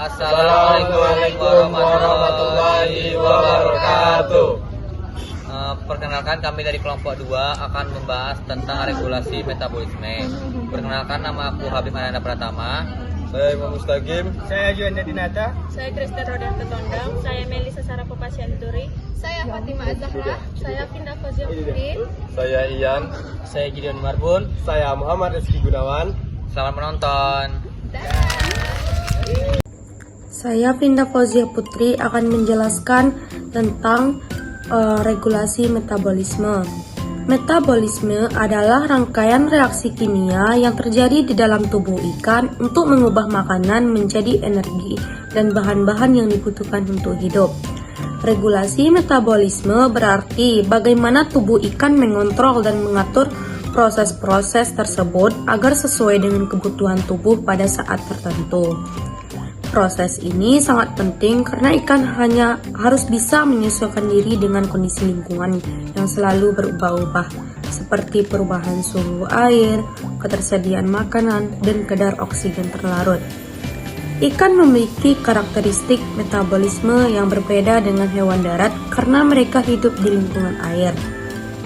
Assalamualaikum warahmatullahi wabarakatuh. Perkenalkan, kami dari kelompok 2 akan membahas tentang regulasi metabolisme. Perkenalkan, nama aku Habib Ananda Pratama. Saya Imam Mustaqim. Saya Juanda Dinata. Saya Kristen Rodan Tetondang. Saya Melisa Sarah Popasian Turi. Saya Fatima Azahra. Saya Finda Fazia Putri. Saya Ian. Saya Gideon Marbun. Saya Muhammad Rizky Gunawan. Selamat menonton. Saya Finda Fauzia Putri akan menjelaskan tentang regulasi metabolisme. Metabolisme adalah rangkaian reaksi kimia yang terjadi di dalam tubuh ikan untuk mengubah makanan menjadi energi dan bahan-bahan yang dibutuhkan untuk hidup. Regulasi metabolisme berarti bagaimana tubuh ikan mengontrol dan mengatur proses-proses tersebut agar sesuai dengan kebutuhan tubuh pada saat tertentu. Proses ini sangat penting karena ikan hanya harus bisa menyesuaikan diri dengan kondisi lingkungan yang selalu berubah-ubah, seperti perubahan suhu air, ketersediaan makanan, dan kadar oksigen terlarut. Ikan memiliki karakteristik metabolisme yang berbeda dengan hewan darat karena mereka hidup di lingkungan air.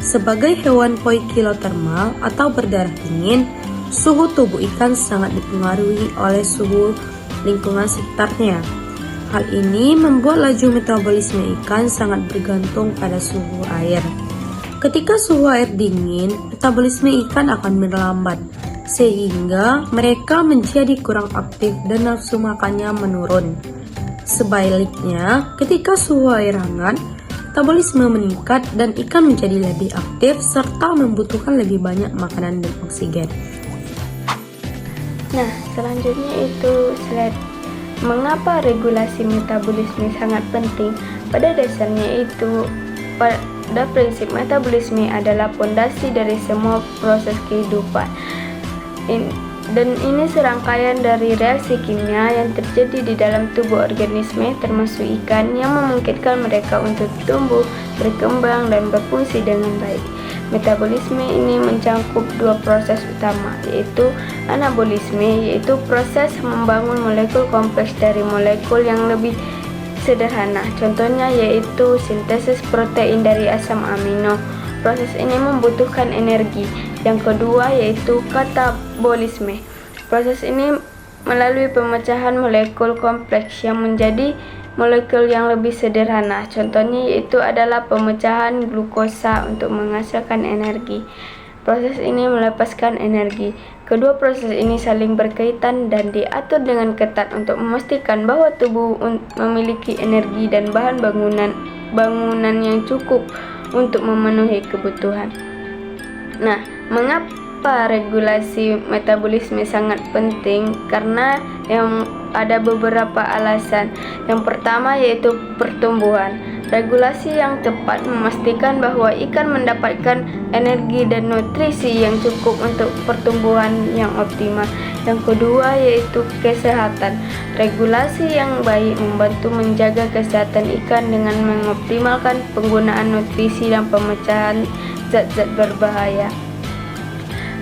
Sebagai hewan poikilotermal atau berdarah dingin, suhu tubuh ikan sangat dipengaruhi oleh suhu lingkungan sekitarnya. Hal ini membuat laju metabolisme ikan sangat bergantung pada suhu air. Ketika suhu air dingin, metabolisme ikan akan melambat, sehingga mereka menjadi kurang aktif dan nafsu makannya menurun. Sebaliknya, ketika suhu air hangat, metabolisme meningkat dan ikan menjadi lebih aktif serta membutuhkan lebih banyak makanan dan oksigen. Nah, selanjutnya itu slide. Mengapa regulasi metabolisme sangat penting? Pada dasarnya itu, pada prinsip metabolisme adalah fondasi dari semua proses kehidupan. Dan ini serangkaian dari reaksi kimia yang terjadi di dalam tubuh organisme termasuk ikan yang memungkinkan mereka untuk tumbuh, berkembang, dan berfungsi dengan baik. Metabolisme ini mencakup dua proses utama, yaitu anabolisme, yaitu proses membangun molekul kompleks dari molekul yang lebih sederhana. Contohnya yaitu sintesis protein dari asam amino. Proses ini membutuhkan energi. Yang kedua yaitu katabolisme. Proses ini melalui pemecahan molekul kompleks yang menjadi molekul yang lebih sederhana. Contohnya yaitu adalah pemecahan glukosa untuk menghasilkan energi. Proses ini melepaskan energi. Kedua proses ini saling berkaitan dan diatur dengan ketat untuk memastikan bahwa tubuh memiliki energi dan bahan bangunan yang cukup untuk memenuhi kebutuhan. Nah, mengapa regulasi metabolisme sangat penting? Karena ada beberapa alasan. Yang pertama yaitu pertumbuhan. Regulasi yang tepat memastikan bahwa ikan mendapatkan energi dan nutrisi yang cukup untuk pertumbuhan yang optimal. Yang kedua yaitu kesehatan. Regulasi yang baik membantu menjaga kesehatan ikan dengan mengoptimalkan penggunaan nutrisi dan pemecahan zat-zat berbahaya.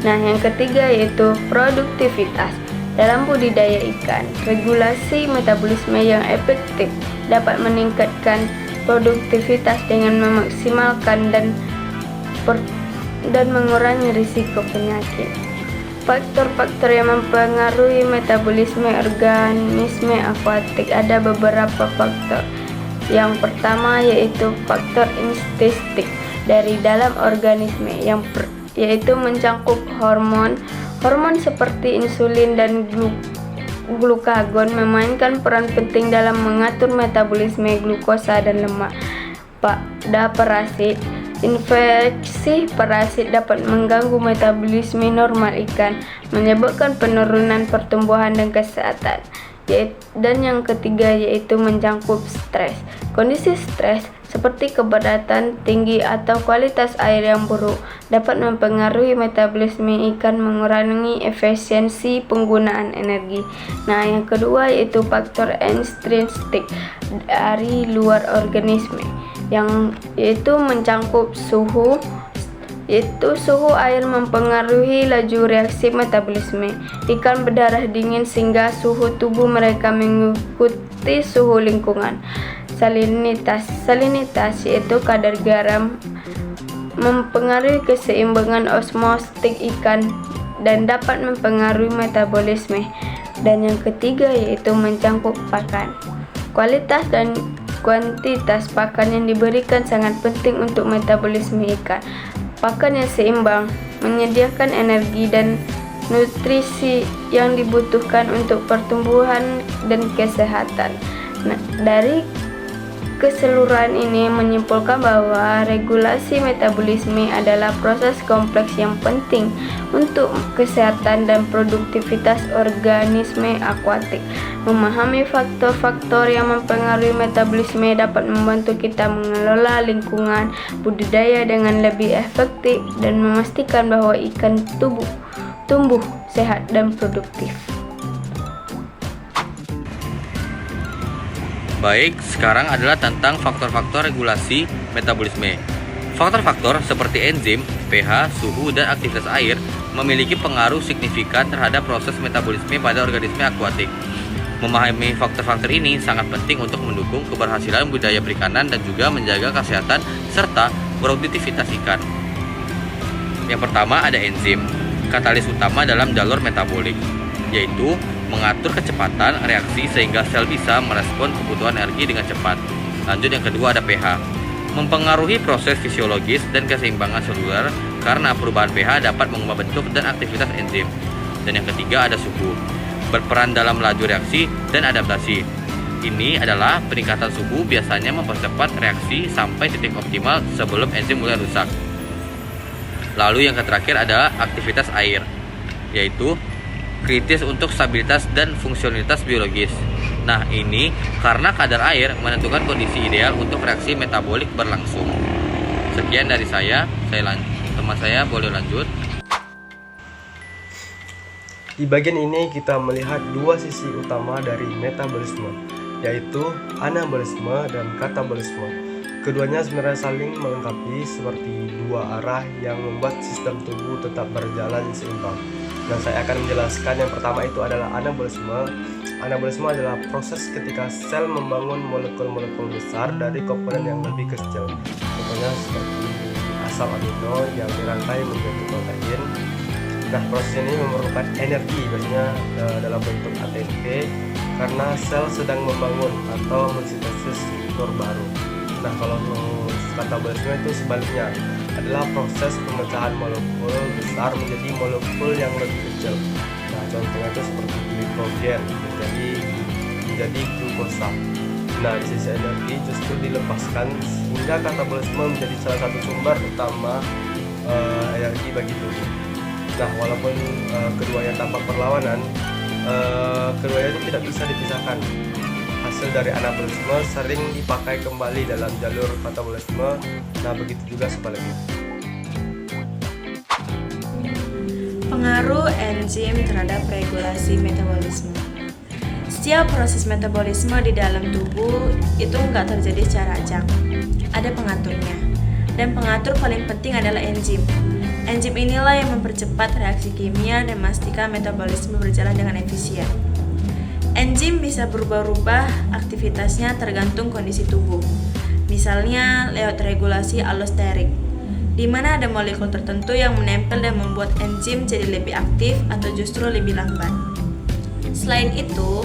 Nah, yang ketiga yaitu produktivitas. Dalam budidaya ikan, regulasi metabolisme yang efektif dapat meningkatkan produktivitas dengan memaksimalkan dan mengurangi risiko penyakit. Faktor-faktor yang mempengaruhi metabolisme organisme akuatik, ada beberapa faktor. Yang pertama yaitu faktor intrinsik dari dalam organisme, yaitu mencakup hormon seperti insulin dan glukagon memainkan peran penting dalam mengatur metabolisme glukosa dan lemak. Pada parasit, infeksi parasit dapat mengganggu metabolisme normal ikan, menyebabkan penurunan pertumbuhan dan kesehatan. Dan yang ketiga yaitu mencakup stres. Kondisi stres seperti keberatan tinggi atau kualitas air yang buruk dapat mempengaruhi metabolisme ikan, mengurangi efisiensi penggunaan energi. Nah, yang kedua yaitu faktor intrinsik dari luar organisme, yang yaitu mencakup suhu, yaitu suhu air mempengaruhi laju reaksi metabolisme. Ikan berdarah dingin sehingga suhu tubuh mereka mengikuti suhu lingkungan. Salinitas yaitu kadar garam mempengaruhi keseimbangan osmotik ikan dan dapat mempengaruhi metabolisme. Dan yang ketiga yaitu mencangkuk pakan. Kualitas dan kuantitas pakan yang diberikan sangat penting untuk metabolisme ikan. Pakan yang seimbang menyediakan energi dan nutrisi yang dibutuhkan untuk pertumbuhan dan kesehatan. Nah, dari keseluruhan ini menyimpulkan bahwa regulasi metabolisme adalah proses kompleks yang penting untuk kesehatan dan produktivitas organisme akuatik. Memahami faktor-faktor yang mempengaruhi metabolisme dapat membantu kita mengelola lingkungan budidaya dengan lebih efektif dan memastikan bahwa ikan tumbuh sehat dan produktif. Baik, sekarang adalah tentang faktor-faktor regulasi metabolisme. Faktor-faktor seperti enzim, pH, suhu, dan aktivitas air memiliki pengaruh signifikan terhadap proses metabolisme pada organisme akuatik. Memahami faktor-faktor ini sangat penting untuk mendukung keberhasilan budidaya perikanan dan juga menjaga kesehatan serta produktivitas ikan. Yang pertama ada enzim, katalis utama dalam jalur metabolik, yaitu mengatur kecepatan reaksi sehingga sel bisa merespon kebutuhan energi dengan cepat. Lanjut yang kedua ada pH, mempengaruhi proses fisiologis dan keseimbangan seluler karena perubahan pH dapat mengubah bentuk dan aktivitas enzim. Dan yang ketiga ada suhu, berperan dalam laju reaksi dan adaptasi. Ini adalah peningkatan suhu biasanya mempercepat reaksi sampai titik optimal sebelum enzim mulai rusak. Lalu yang terakhir adalah aktivitas air, yaitu kritis untuk stabilitas dan fungsionalitas biologis. Nah, ini karena kadar air menentukan kondisi ideal untuk reaksi metabolik berlangsung. Sekian dari saya teman saya boleh lanjut. Di bagian ini kita melihat dua sisi utama dari metabolisme, yaitu anabolisme dan katabolisme. Keduanya sebenarnya saling melengkapi seperti dua arah yang membuat sistem tubuh tetap berjalan seimbang. Dan saya akan menjelaskan yang pertama itu adalah anabolisme. Anabolisme adalah proses ketika sel membangun molekul-molekul besar dari komponen yang lebih kecil. Contohnya seperti asam amino yang dirangkai menjadi protein. Nah, proses ini memerlukan energi biasanya dalam bentuk ATP karena sel sedang membangun atau mensintesis struktur baru. Nah, kalau katabolisme itu sebaliknya, adalah proses pemecahan molekul besar menjadi molekul yang lebih kecil. Nah, contohnya itu seperti glikogen menjadi glukosa. Nah, di sisi energi justru dilepaskan sehingga katabolisme menjadi salah satu sumber utama energi bagi tubuh. Nah, walaupun keduanya tampak berlawanan, keduanya itu tidak bisa dipisahkan. Hasil dari anabolisme sering dipakai kembali dalam jalur katabolisme. Nah, begitu juga sebaliknya. Pengaruh enzim terhadap regulasi metabolisme. Setiap proses metabolisme di dalam tubuh itu nggak terjadi secara acak. Ada pengaturnya. Dan pengatur paling penting adalah enzim. Enzim inilah yang mempercepat reaksi kimia dan memastikan metabolisme berjalan dengan efisien. Enzim bisa berubah-ubah aktivitasnya tergantung kondisi tubuh. Misalnya lewat regulasi allosterik, di mana ada molekul tertentu yang menempel dan membuat enzim jadi lebih aktif atau justru lebih lambat. Selain itu,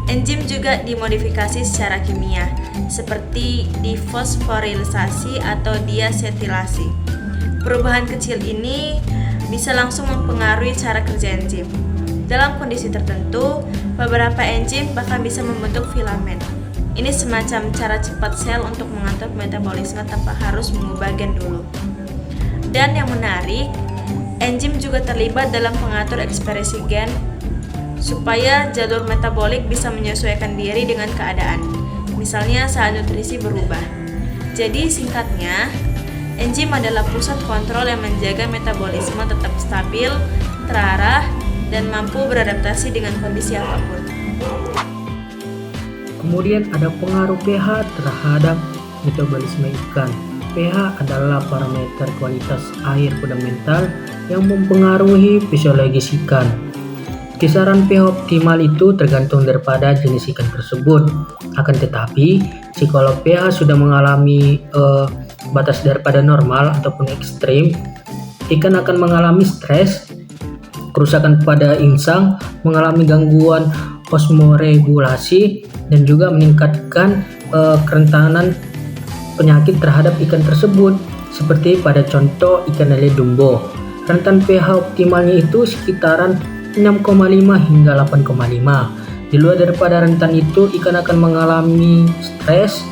enzim juga dimodifikasi secara kimia, seperti difosforilisasi atau diasetilasi. Perubahan kecil ini bisa langsung mempengaruhi cara kerja enzim. Dalam kondisi tertentu, beberapa enzim bahkan bisa membentuk filamen. Ini semacam cara cepat sel untuk mengatur metabolisme tanpa harus mengubah gen dulu. Dan yang menarik, enzim juga terlibat dalam pengatur ekspresi gen supaya jalur metabolik bisa menyesuaikan diri dengan keadaan. Misalnya saat nutrisi berubah. Jadi singkatnya, enzim adalah pusat kontrol yang menjaga metabolisme tetap stabil, terarah, dan mampu beradaptasi dengan kondisi apapun. Kemudian ada pengaruh pH terhadap metabolisme ikan. pH adalah parameter kualitas air fundamental yang mempengaruhi fisiologis ikan. Kisaran pH optimal itu tergantung daripada jenis ikan tersebut. Akan tetapi, jikalau pH sudah mengalami batas daripada normal ataupun ekstrim, ikan akan mengalami stres, kerusakan pada insang, mengalami gangguan osmoregulasi, dan juga meningkatkan kerentanan penyakit terhadap ikan tersebut, seperti pada contoh ikan lele dumbo. Rentan pH optimalnya itu sekitaran 6,5 hingga 8,5. Di luar daripada rentan itu, ikan akan mengalami stres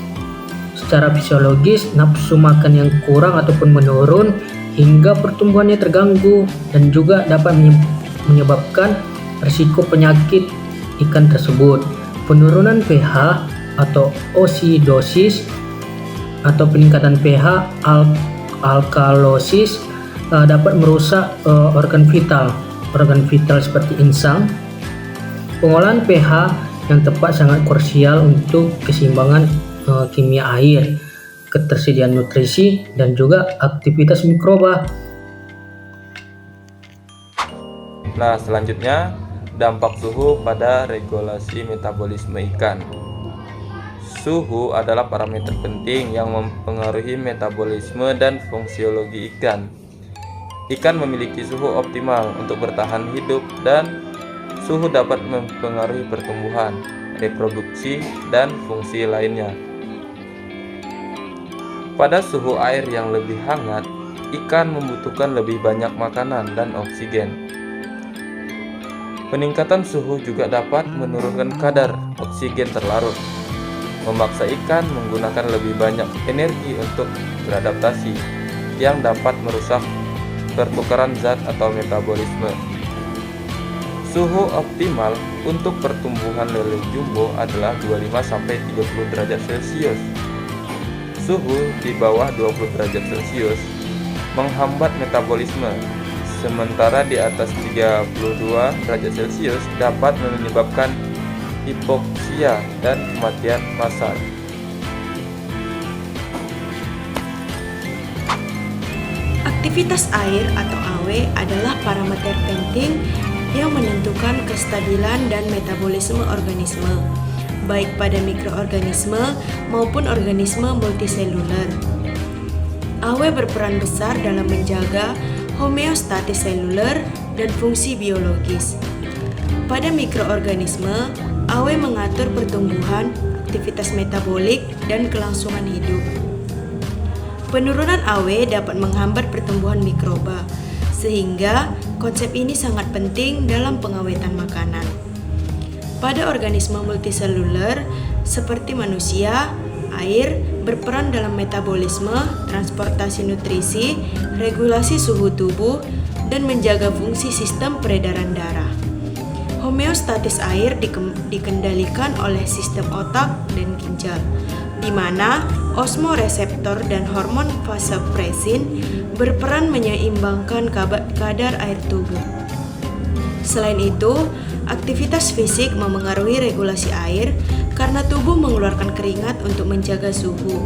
secara fisiologis, nafsu makan yang kurang ataupun menurun, hingga pertumbuhannya terganggu, dan juga dapat menyebabkan risiko penyakit ikan tersebut. Penurunan pH atau osidosis atau peningkatan pH alkalosis dapat merusak organ vital seperti insang. Pengolahan pH yang tepat sangat krusial untuk keseimbangan kimia air, ketersediaan nutrisi, dan juga aktivitas mikroba. Nah, selanjutnya dampak suhu pada regulasi metabolisme ikan. Suhu adalah parameter penting yang mempengaruhi metabolisme dan fungsiologi ikan. Ikan memiliki suhu optimal untuk bertahan hidup, dan suhu dapat mempengaruhi pertumbuhan, reproduksi, dan fungsi lainnya. Pada suhu air yang lebih hangat, ikan membutuhkan lebih banyak makanan dan oksigen. Peningkatan suhu juga dapat menurunkan kadar oksigen terlarut, memaksa ikan menggunakan lebih banyak energi untuk beradaptasi, yang dapat merusak pertukaran zat atau metabolisme. Suhu optimal untuk pertumbuhan lele jumbo adalah 25-30 derajat Celcius. Suhu di bawah 20 derajat Celcius menghambat metabolisme, sementara di atas 32 derajat Celcius dapat menyebabkan hipoksia dan kematian massal. Aktivitas air atau AW adalah parameter penting yang menentukan kestabilan dan metabolisme organisme, baik pada mikroorganisme maupun organisme multiseluler. AW berperan besar dalam menjaga homeostatis seluler dan fungsi biologis. Pada mikroorganisme, AW mengatur pertumbuhan, aktivitas metabolik, dan kelangsungan hidup. Penurunan AW dapat menghambat pertumbuhan mikroba, sehingga konsep ini sangat penting dalam pengawetan makanan. Pada organisme multiseluler seperti manusia, air berperan dalam metabolisme, transportasi nutrisi, regulasi suhu tubuh, dan menjaga fungsi sistem peredaran darah. Homeostatis air dikendalikan oleh sistem otak dan ginjal, di mana osmoreseptor dan hormon vasopresin berperan menyeimbangkan kadar air tubuh. Selain itu, aktivitas fisik memengaruhi regulasi air karena tubuh mengeluarkan keringat untuk menjaga suhu.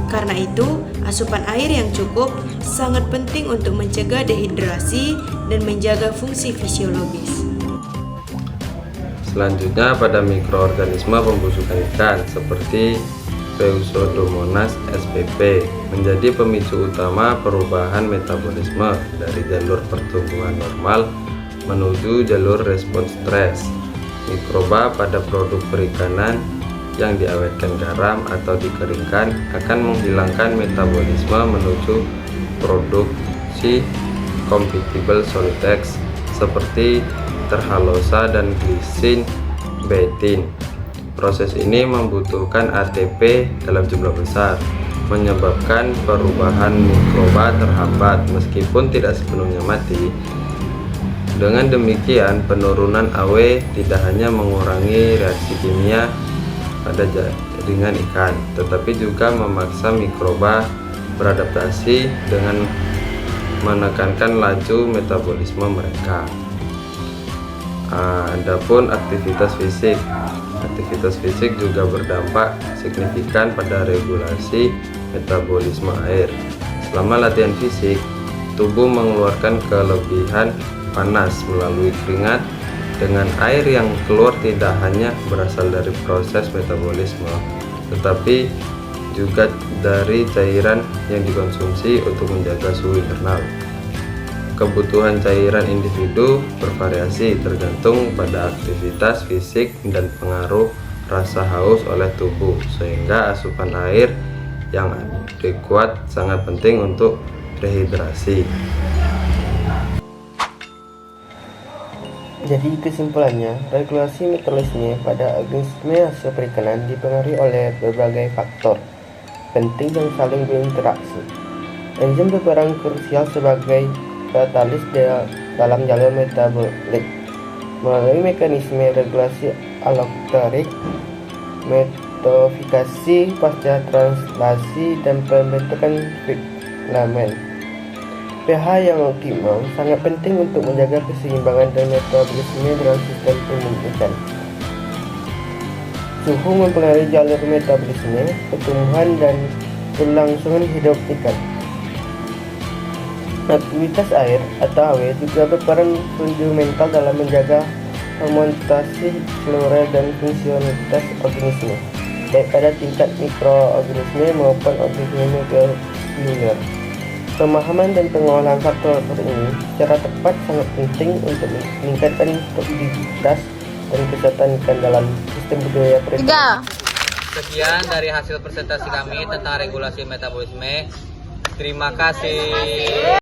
Karena itu, asupan air yang cukup sangat penting untuk mencegah dehidrasi dan menjaga fungsi fisiologis. Selanjutnya pada mikroorganisme pembusukan ikan seperti Pseudomonas spp menjadi pemicu utama perubahan metabolisme dari jalur pertumbuhan normal menuju jalur respons stres. Mikroba pada produk perikanan yang diawetkan garam atau dikeringkan akan menghilangkan metabolisme menuju produksi compatible solid X seperti terhalosa dan glisin betaine. Proses ini membutuhkan ATP dalam jumlah besar, menyebabkan perubahan mikroba terhambat meskipun tidak sepenuhnya mati. Dengan demikian, penurunan AW tidak hanya mengurangi reaksi kimia pada jaringan ikan, tetapi juga memaksa mikroba beradaptasi dengan menekankan laju metabolisme mereka. Adapun aktivitas fisik juga berdampak signifikan pada regulasi metabolisme air. Selama latihan fisik, tubuh mengeluarkan kelebihan panas melalui keringat, dengan air yang keluar tidak hanya berasal dari proses metabolisme, tetapi juga dari cairan yang dikonsumsi untuk menjaga suhu internal. Kebutuhan cairan individu bervariasi tergantung pada aktivitas fisik dan pengaruh rasa haus oleh tubuh, sehingga asupan air yang adekuat sangat penting untuk rehidrasi. Jadi kesimpulannya, regulasi metabolisme pada organisme hasil perikanan dipengaruhi oleh berbagai faktor penting yang saling berinteraksi. Enzim berperan krusial sebagai katalis dalam jalur metabolik melalui mekanisme regulasi aloktorik, metofikasi pasca translasi, dan pembentukan filamen. pH yang optimal sangat penting untuk menjaga keseimbangan dan metabolisme dalam sistem umum ikan. Suhu mempengaruhi jalur metabolisme, pertumbuhan, dan kelangsungan hidup ikan. Aktivitas air atau AW juga berperan fundamental dalam menjaga harmonisasi seluruh dan fungsionalitas organisme, baik pada tingkat mikroorganisme maupun organisme seluler. Pemahaman dan pengolahan faktor ini secara tepat sangat penting untuk meningkatkan produktivitas dan kesehatan ikan dalam sistem budidaya perikanan. Sekian dari hasil presentasi kami tentang regulasi metabolisme. Terima kasih.